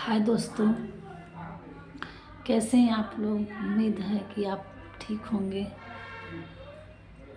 हाय दोस्तों, कैसे हैं आप लोग। उम्मीद है कि आप ठीक होंगे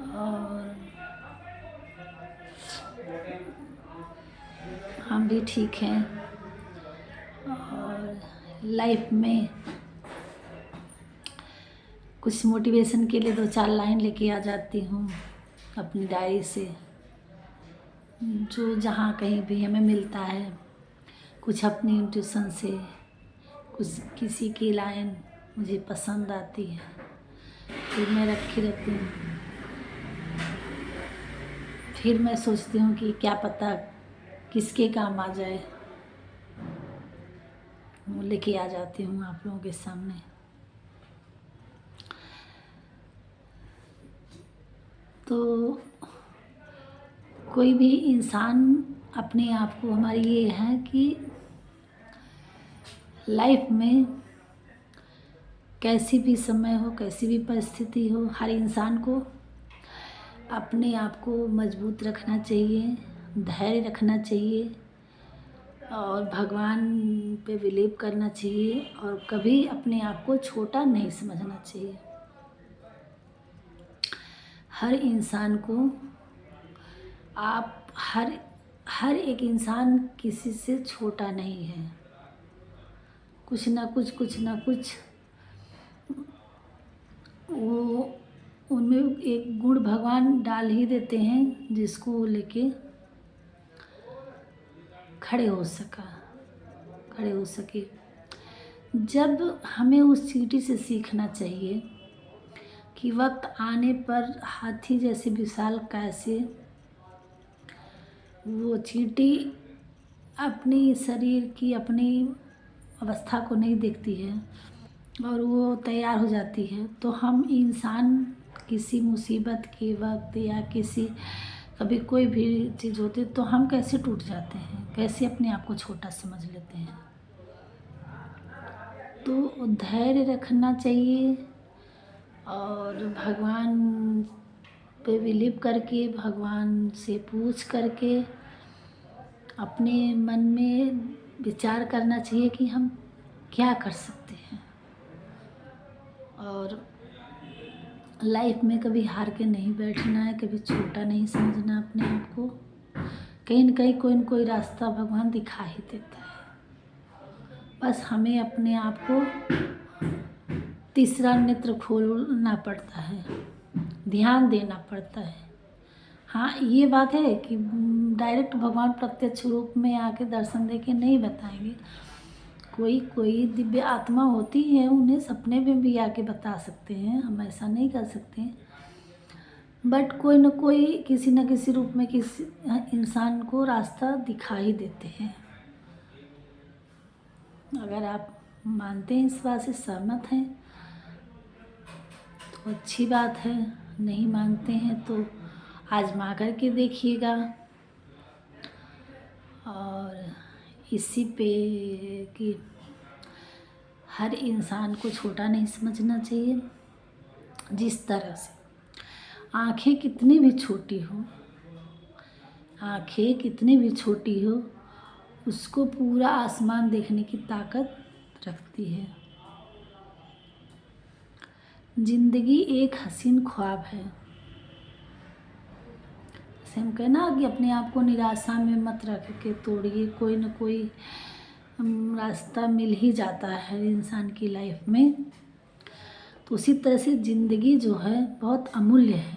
और हम भी ठीक हैं। और लाइफ में कुछ मोटिवेशन के लिए 2-4 लाइन लेके आ जाती हूँ अपनी डायरी से, जो जहाँ कहीं भी हमें मिलता है। कुछ अपनी इंट्यूशन से, कुछ किसी की लाइन मुझे पसंद आती है, फिर मैं रखी रहती हूँ। फिर मैं सोचती हूँ कि क्या पता किसके काम आ जाए, वो लेके आ जाती हूँ आप लोगों के सामने। तो कोई भी इंसान अपने आप को, हमारी ये है कि लाइफ में कैसी भी समय हो, कैसी भी परिस्थिति हो, हर इंसान को अपने आप को मजबूत रखना चाहिए, धैर्य रखना चाहिए और भगवान पे बिलीव करना चाहिए और कभी अपने आप को छोटा नहीं समझना चाहिए। हर इंसान को आप हर एक इंसान किसी से छोटा नहीं है। कुछ ना कुछ वो उनमें एक गुण भगवान डाल ही देते हैं, जिसको वो लेके खड़े हो सके। जब हमें उस चींटी से सीखना चाहिए कि वक्त आने पर हाथी जैसे विशाल कैसे वो चींटी अपनी शरीर की अपनी अवस्था को नहीं देखती है और वो तैयार हो जाती है। तो हम इंसान किसी मुसीबत के वक्त या कभी कोई भी चीज़ होती है तो हम कैसे टूट जाते हैं, कैसे अपने आप को छोटा समझ लेते हैं। तो धैर्य रखना चाहिए और भगवान पे बिलीव करके, भगवान से पूछ करके अपने मन में विचार करना चाहिए कि हम क्या कर सकते हैं। और लाइफ में कभी हार के नहीं बैठना है, कभी छोटा नहीं समझना अपने आप को। कहीं न कहीं कोई न कोई रास्ता भगवान दिखा ही देता है। बस हमें अपने आप को तीसरा नेत्र खोलना पड़ता है, ध्यान देना पड़ता है। हाँ, ये बात है कि डायरेक्ट भगवान प्रत्यक्ष रूप में आके दर्शन दे के नहीं बताएंगे। कोई दिव्य आत्मा होती है, उन्हें सपने में भी आके बता सकते हैं, हम ऐसा नहीं कर सकते। बट कोई न कोई किसी न किसी रूप में किसी इंसान को रास्ता दिखा ही देते हैं। अगर आप मानते हैं, इस बात से सहमत हैं तो अच्छी बात है, नहीं मानते हैं तो आजमा करके देखिएगा। और इसी पे कि हर इंसान को छोटा नहीं समझना चाहिए। जिस तरह से आँखें कितनी भी छोटी हो, उसको पूरा आसमान देखने की ताकत रखती है। जिंदगी एक हसीन ख्वाब है। जैसे हम कहना कि अपने आप को निराशा में मत रख के तोड़िए, कोई न कोई रास्ता मिल ही जाता है इंसान की लाइफ में। तो उसी तरह से ज़िंदगी जो है बहुत अमूल्य है।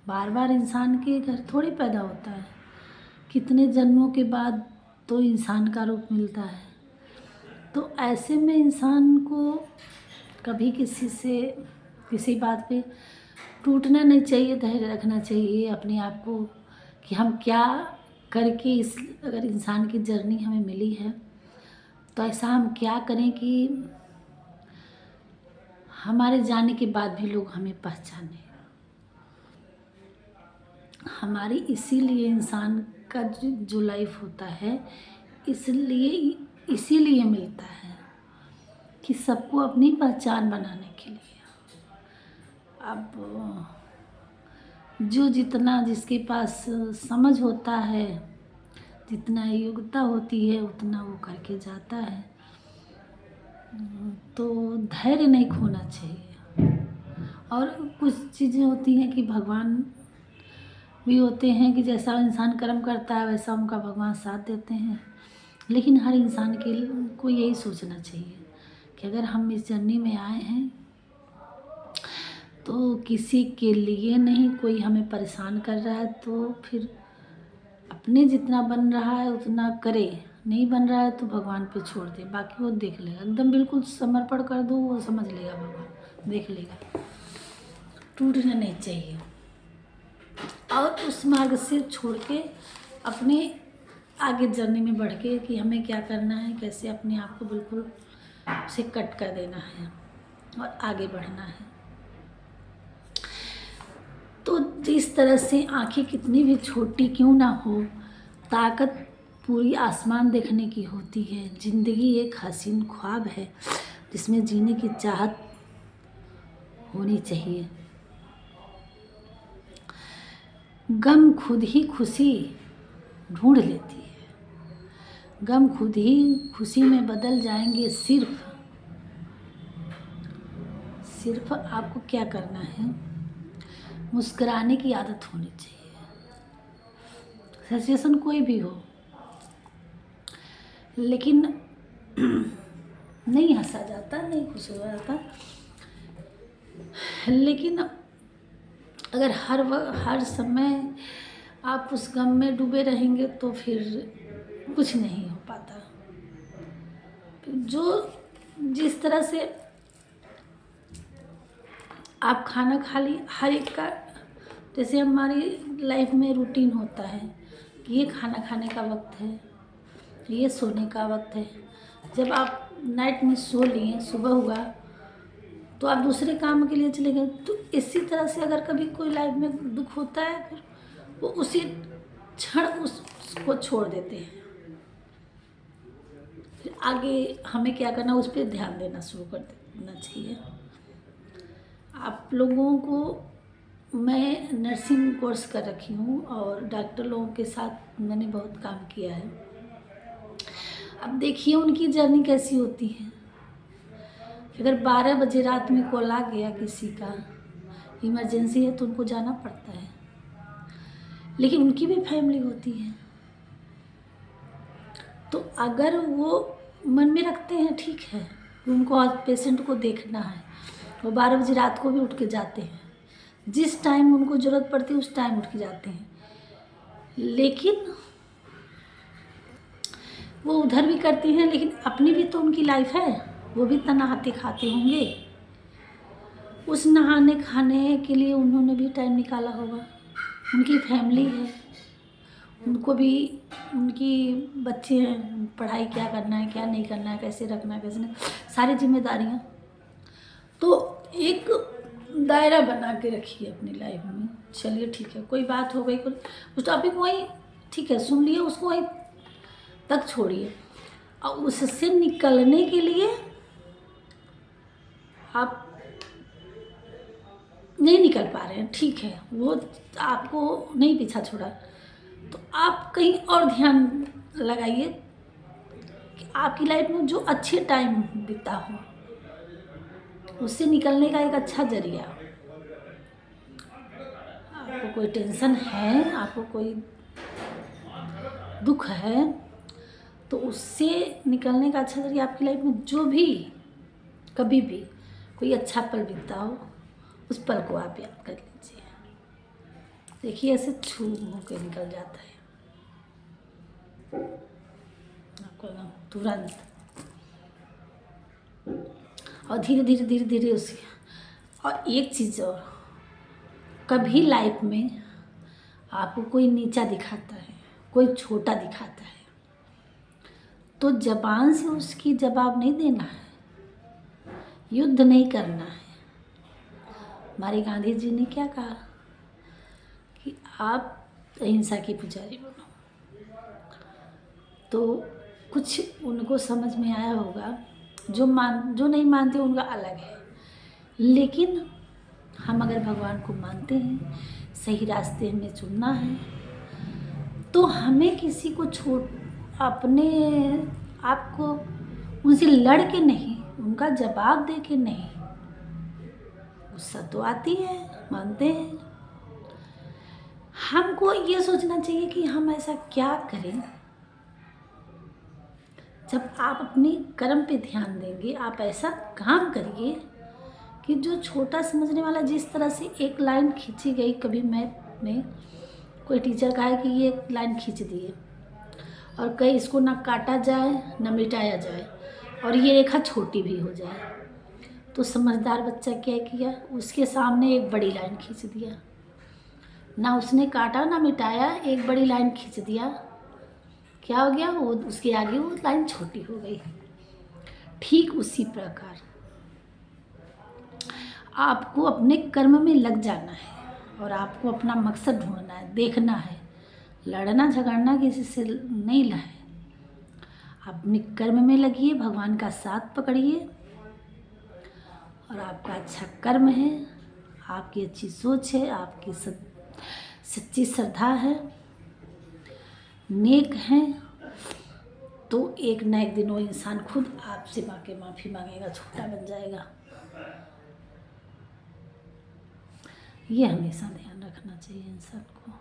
बार बार इंसान के घर थोड़ी पैदा होता है, कितने जन्मों के बाद तो इंसान का रूप मिलता है। तो ऐसे में इंसान को कभी किसी बात पे टूटना नहीं चाहिए, धैर्य रखना चाहिए अपने आप को कि हम क्या करके अगर इंसान की जर्नी हमें मिली है तो ऐसा हम क्या करें कि हमारे जाने के बाद भी लोग हमें पहचाने। हमारी इसीलिए इंसान का जो लाइफ होता है इसीलिए मिलता है कि सबको अपनी पहचान बनाने के लिए। अब जिसके पास समझ होता है, जितना योग्यता होती है उतना वो करके जाता है। तो धैर्य नहीं खोना चाहिए। और कुछ चीज़ें होती हैं कि भगवान भी होते हैं कि जैसा इंसान कर्म करता है वैसा उनका भगवान साथ देते हैं। लेकिन हर इंसान को यही सोचना चाहिए कि अगर हम इस जर्नी में आए हैं तो किसी के लिए नहीं, कोई हमें परेशान कर रहा है तो फिर अपने जितना बन रहा है उतना करे, नहीं बन रहा है तो भगवान पे छोड़ दे, बाकी वो देख लेगा। एकदम बिल्कुल समर्पण कर दो, वो समझ लेगा, भगवान देख लेगा। टूटना नहीं चाहिए और उस मार्ग से छोड़ के अपने आगे जर्नी में बढ़ के कि हमें क्या करना है, कैसे अपने आप को बिल्कुल उसे कट कर देना है और आगे बढ़ना है। तो जिस तरह से आंखें कितनी भी छोटी क्यों ना हो, ताकत पूरी आसमान देखने की होती है। ज़िंदगी एक हसीन ख्वाब है जिसमें जीने की चाहत होनी चाहिए। गम खुद ही खुशी ढूंढ लेती है। गम खुद ही खुशी में बदल जाएंगे। सिर्फ आपको क्या करना है, मुस्कुराने की आदत होनी चाहिए। सिचुएशन कोई भी हो, लेकिन नहीं हंसा जाता, नहीं खुश हो जाता। लेकिन अगर हर समय आप उस गम में डूबे रहेंगे तो फिर कुछ नहीं हो पाता। जिस तरह से आप खाना खा ली, हर एक का जैसे हमारी लाइफ में रूटीन होता है कि ये खाना खाने का वक्त है, ये सोने का वक्त है। जब आप नाइट में सो लिए, सुबह हुआ तो आप दूसरे काम के लिए चले गए। तो इसी तरह से अगर कभी कोई लाइफ में दुख होता है फिर वो उसी क्षण उसको छोड़ देते हैं। फिर आगे हमें क्या करना, उस पर ध्यान देना शुरू कर देना चाहिए। आप लोगों को मैं नर्सिंग कोर्स कर रखी हूँ और डॉक्टर लोगों के साथ मैंने बहुत काम किया है। अब देखिए उनकी जर्नी कैसी होती है। अगर 12 बजे रात में कॉल आ गया किसी का, इमरजेंसी है तो उनको जाना पड़ता है, लेकिन उनकी भी फैमिली होती है। तो अगर वो मन में रखते हैं ठीक है, उनको पेशेंट को देखना है, वो 12 बजे रात को भी उठ के जाते हैं। जिस टाइम उनको ज़रूरत पड़ती है उस टाइम उठ के जाते हैं। लेकिन वो उधर भी करते हैं, लेकिन अपनी भी तो उनकी लाइफ है, वो भी तो नहाते खाते होंगे। उस नहाने खाने के लिए उन्होंने भी टाइम निकाला होगा। उनकी फैमिली है, उनको भी उनकी बच्चे हैं, पढ़ाई क्या करना है क्या नहीं करना है, कैसे रखना है कैसे नहीं, सारी जिम्मेदारियाँ। तो एक दायरा बना के रखिए अपनी लाइफ में। चलिए ठीक है, कोई बात हो गई, कुछ टॉपिक वहीं ठीक है सुन लिए, उसको वहीं तक छोड़िए। और उससे निकलने के लिए आप नहीं निकल पा रहे हैं, ठीक है, वो आपको नहीं पीछा छोड़ा, तो आप कहीं और ध्यान लगाइए कि आपकी लाइफ में जो अच्छे टाइम बीता हो, उससे निकलने का एक अच्छा जरिया। आपको कोई टेंशन है, आपको कोई दुख है, तो उससे निकलने का अच्छा जरिया आपकी लाइफ में जो भी कभी भी कोई अच्छा पल बीता हो, उस पल को आप याद कर लीजिए। देखिए ऐसे छू के निकल जाता है आपको तुरंत। और धीरे धीरे धीरे धीरे उसी। और एक चीज़ और, कभी लाइफ में आपको कोई नीचा दिखाता है, कोई छोटा दिखाता है, तो ज़बान से उसकी जवाब नहीं देना है, युद्ध नहीं करना है। हमारे गांधी जी ने क्या कहा कि आप अहिंसा की पुजारी बनो। तो कुछ उनको समझ में आया होगा, जो नहीं मानते उनका अलग है। लेकिन हम अगर भगवान को मानते हैं, सही रास्ते हमें चुनना है, तो तो हमें किसी को अपने आप को उनसे लड़ के नहीं, उनका जवाब दे के नहीं। गुस्सा तो आती है, मानते हैं। हमको ये सोचना चाहिए कि हम ऐसा क्या करें। जब आप अपनी कर्म पे ध्यान देंगे, आप ऐसा काम करिए कि जो छोटा समझने वाला, जिस तरह से एक लाइन खींची गई कभी मैथ में, कोई टीचर कहा है कि ये एक लाइन खींच दिए और कहीं इसको ना काटा जाए ना मिटाया जाए और ये रेखा छोटी भी हो जाए, तो समझदार बच्चा क्या किया, उसके सामने एक बड़ी लाइन खींच दिया। ना उसने काटा ना मिटाया, एक बड़ी लाइन खींच दिया। क्या हो गया, वो उसके आगे वो लाइन छोटी हो गई। ठीक उसी प्रकार आपको अपने कर्म में लग जाना है और आपको अपना मकसद ढूंढना है, देखना है। लड़ना झगड़ना किसी से नहीं है। अपने कर्म में लगिए, भगवान का साथ पकड़िए और आपका अच्छा कर्म है, आपकी अच्छी सोच है, आपकी सच्ची श्रद्धा है, नेक हैं, तो एक न एक दिन वो इंसान खुद आपसे माफ़ी मांगेगा, छोटा बन जाएगा। ये हमेशा ध्यान रखना चाहिए इंसान को।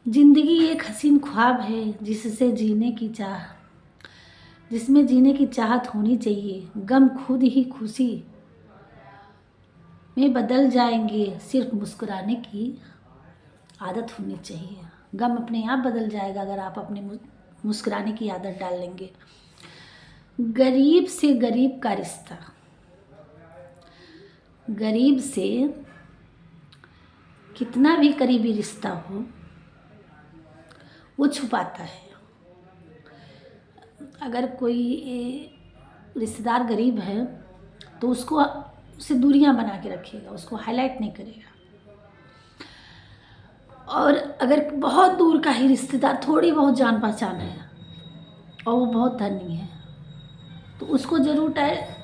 जिंदगी एक हसीन ख्वाब है जिसमें जीने की चाहत होनी चाहिए। गम खुद ही खुशी में बदल जाएंगे, सिर्फ मुस्कुराने की आदत होनी चाहिए। गम अपने आप बदल जाएगा अगर आप अपने मुस्कुराने की आदत डाल लेंगे। गरीब से गरीब का रिश्ता, गरीब से कितना भी करीबी रिश्ता हो वो छुपाता है। अगर कोई रिश्तेदार गरीब है तो उससे दूरियां बना के रखेगा, उसको हाईलाइट नहीं करेगा। और अगर बहुत दूर का ही रिश्तेदार, थोड़ी बहुत जान पहचान है और वो बहुत धनी है, तो उसको ज़रूर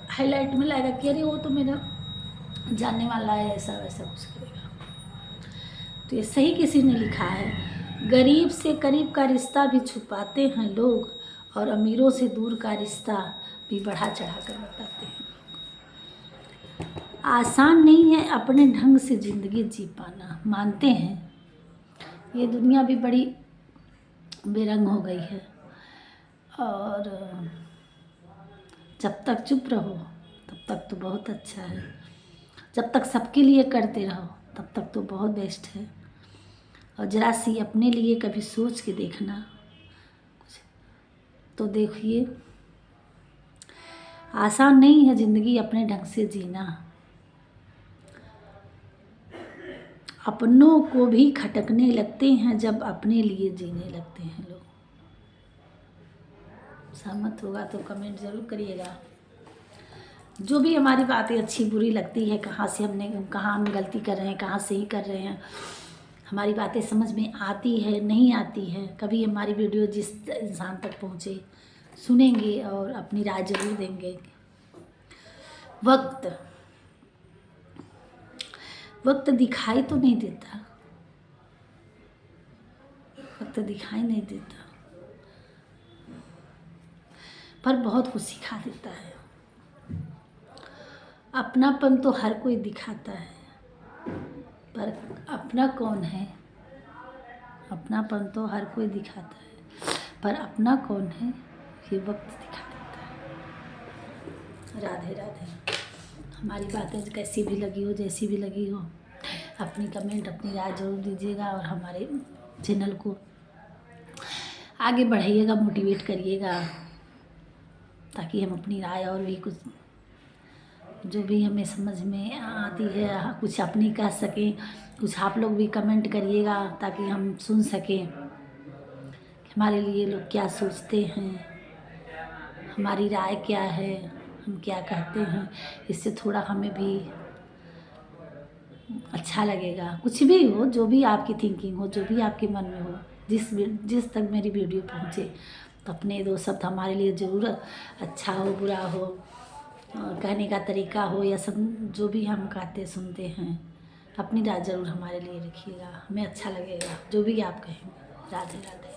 हाईलाइट में लाएगा कि अरे वो तो मेरा जानने वाला है, ऐसा वैसा कुछ करेगा। तो ये सही किसी ने लिखा है, गरीब से करीब का रिश्ता भी छुपाते हैं लोग और अमीरों से दूर का रिश्ता भी बढ़ा चढ़ा कर बताते हैं। आसान नहीं है अपने ढंग से ज़िंदगी जी पाना, मानते हैं। ये दुनिया भी बड़ी बेरंग हो गई है और जब तक चुप रहो तब तक तो बहुत अच्छा है, जब तक सबके लिए करते रहो तब तक तो बहुत बेस्ट है। और ज़रा सी अपने लिए कभी सोच के देखना कुछ, तो देखिए आसान नहीं है ज़िंदगी अपने ढंग से जीना। अपनों को भी खटकने लगते हैं जब अपने लिए जीने लगते हैं लोग। सहमत होगा तो कमेंट ज़रूर करिएगा। जो भी हमारी बातें अच्छी बुरी लगती है, कहाँ हम गलती कर रहे हैं, कहाँ सही कर रहे हैं, हमारी बातें समझ में आती है नहीं आती है, कभी हमारी वीडियो जिस इंसान तक पहुँचे सुनेंगे और अपनी राय ज़रूर देंगे। वक्त दिखाई तो नहीं देता, वक्त दिखाई नहीं देता, पर बहुत कुछ सिखा देता है। अपनापन तो हर कोई दिखाता है, पर अपना कौन है? अपनापन तो हर कोई दिखाता है, पर अपना कौन है ये वक्त दिखा देता है। राधे राधे। हमारी बातें कैसी भी लगी हो, जैसी भी लगी हो, अपनी कमेंट, अपनी राय ज़रूर दीजिएगा और हमारे चैनल को आगे बढ़ाइएगा, मोटिवेट करिएगा, ताकि हम अपनी राय और भी कुछ जो भी हमें समझ में आती है कुछ अपनी कह सकें। कुछ आप लोग भी कमेंट करिएगा ताकि हम सुन सकें कि हमारे लिए लोग क्या सोचते हैं, हमारी राय क्या है, हम क्या कहते हैं। इससे थोड़ा हमें भी अच्छा लगेगा। कुछ भी हो, जो भी आपकी थिंकिंग हो, जो भी आपके मन में हो, जिस तक मेरी वीडियो पहुँचे, तो अपने दो शब्द हमारे लिए ज़रूर, अच्छा हो बुरा हो, कहने का तरीका हो या सब, जो भी हम कहते सुनते हैं, अपनी राय ज़रूर हमारे लिए रखिएगा, हमें अच्छा लगेगा जो भी आप कहेंगे। राधे राधे।